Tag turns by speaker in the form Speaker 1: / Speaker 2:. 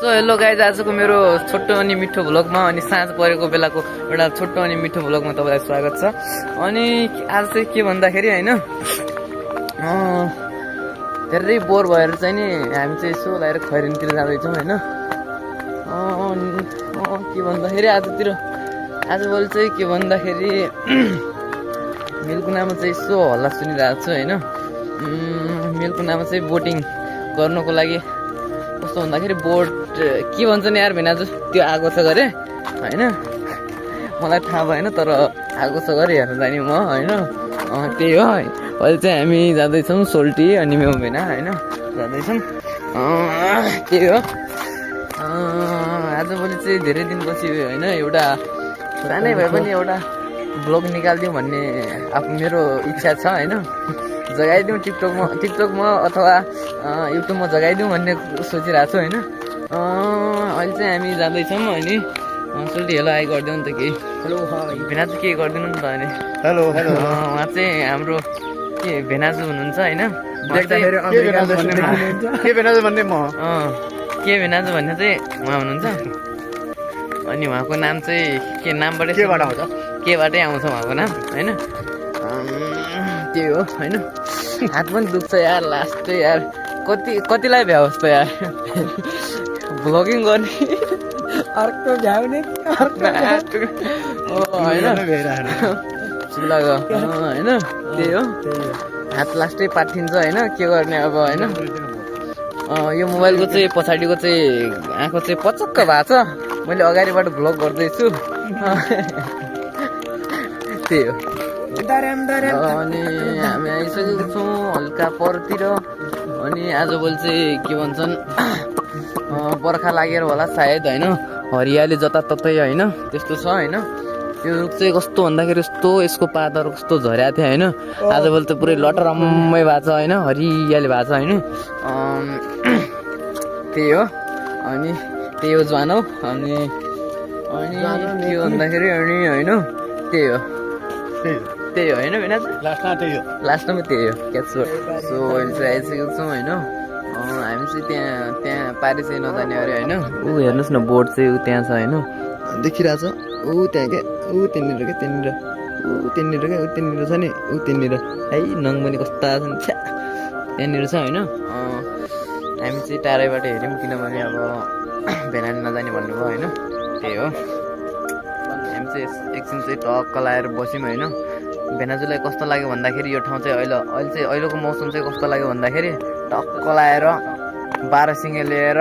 Speaker 1: So hello guys, आजको मेरो छोटो अनि मिठो भ्लगमा अनि साँझ परेको बेलाको एउटा छोटो अनि मिठो भ्लगमा तपाईँलाई स्वागत छ। अनि आज चाहिँ के भन्दाखेरि होइन, धेरै बोर भएर चाहिँ नि हामी चाहिँ यसो लगाएर खैरेनतिर जाँदैछौँ होइन। के भन्दाखेरि आजभोलि चाहिँ के भन्दाखेरि मिल्कुनामा चाहिँ यसो हल्ला सुनिरहेको छु होइन। मिल्कुनामा चाहिँ बोटिङ गर्नको लागि कस्तो भन्दाखेरि बोट के भन्छ नि यार भेनाजु, त्यो आएको छ गरे होइन, मलाई थाहा भएन तर आएको छ गरे हेर्न जाने म होइन। त्यही हो, अहिले चाहिँ हामी जाँदैछौँ सोल्टी अनि मेरो भेना होइन जाँदैछौँ। त्यही हो, आजभोलि चाहिँ धेरै दिनपछि होइन एउटा सानै भए पनि एउटा ब्लग निकालिदिउँ भन्ने मेरो इच्छा छ होइन। जगाइदिउँ टिकटकमा अथवा युट्युबमा जगाइदिउँ भन्ने सोचिरहेको छु होइन। अहिले चाहिँ हामी जाँदैछौँ अनि सोल्टी हेलो हाई गरिदिउँ नि त केही। हेलो भेनाजु के गरिदिनु नि त अनि।
Speaker 2: Hello hello.
Speaker 1: उहाँ चाहिँ हाम्रो के भेनाजु हुनुहुन्छ होइन।
Speaker 2: के भेनाजु भन्ने म
Speaker 1: के भेनाजु भन्ने चाहिँ उहाँ हुनुहुन्छ। अनि उहाँको नाम चाहिँ के नामबाटै
Speaker 2: केबाट आउँछ?
Speaker 1: केबाटै आउँछ उहाँको नाम होइन। त्यही हो होइन। हात पनि दुख्छ यार, लास्ट चाहिँ यार कतिलाई भ्याओस् त यार भ्लगिङ गर्ने
Speaker 2: अर्को भ्याउने
Speaker 1: होइन। त्यही हो, हात लास्टै पाठिन्छ होइन, के गर्ने अब होइन। यो मोबाइलको चाहिँ पछाडिको चाहिँ आँखा चाहिँ पचक्क भएको छ, मैले अगाडिबाट भ्लग गर्दैछु। त्यही हो। अनि हामी आइसकेको छौँ हल्का परतिर। अनि आजभोलि चाहिँ के भन्छन् बर्खा लागेर होला सायद होइन, हरियाली जताततै होइन त्यस्तो छ होइन। त्यो रुख चाहिँ कस्तो भन्दाखेरि यस्तो यसको पातहरू कस्तो झरेको थियो होइन। आजभोलि त पुरै लटरम्मै भएको छ होइन, हरियाली भएको छ होइन। त्यही हो, अनि त्यही हो ज्वानो अनि के भन्दाखेरि अनि होइन त्यही हो होइन भेनाजु, लास्टमा त्यही हो क्याप्चर। सो अहिले चाहिँ आइसकेको छौँ होइन। हामी चाहिँ त्यहाँ पारि चाहिँ नजाने अरे होइन। हेर्नुहोस् न बोट चाहिँ त्यहाँ छ होइन, देखिरहेछ त्यहाँ क्या त्यहाँनिर क्या त्यहाँनिर छ नि त्यहाँनिर है। नङ पनि कस्ता छन् छ्या, त्यहाँनिर छ होइन। हामी चाहिँ टाढैबाट हेऱ्यौँ किनभने अब भेनाले नजाने भन्नुभयो होइन। त्यही हो, हामी चाहिँ एकछिन चाहिँ टक्क लाएर बस्यौँ होइन। भेनाजुलाई कस्तो लाग्यो भन्दाखेरि यो ठाउँ चाहिँ अहिलेको मौसम चाहिँ कस्तो लाग्यो भन्दाखेरि टक्क लाएर 12 सिङे लिएर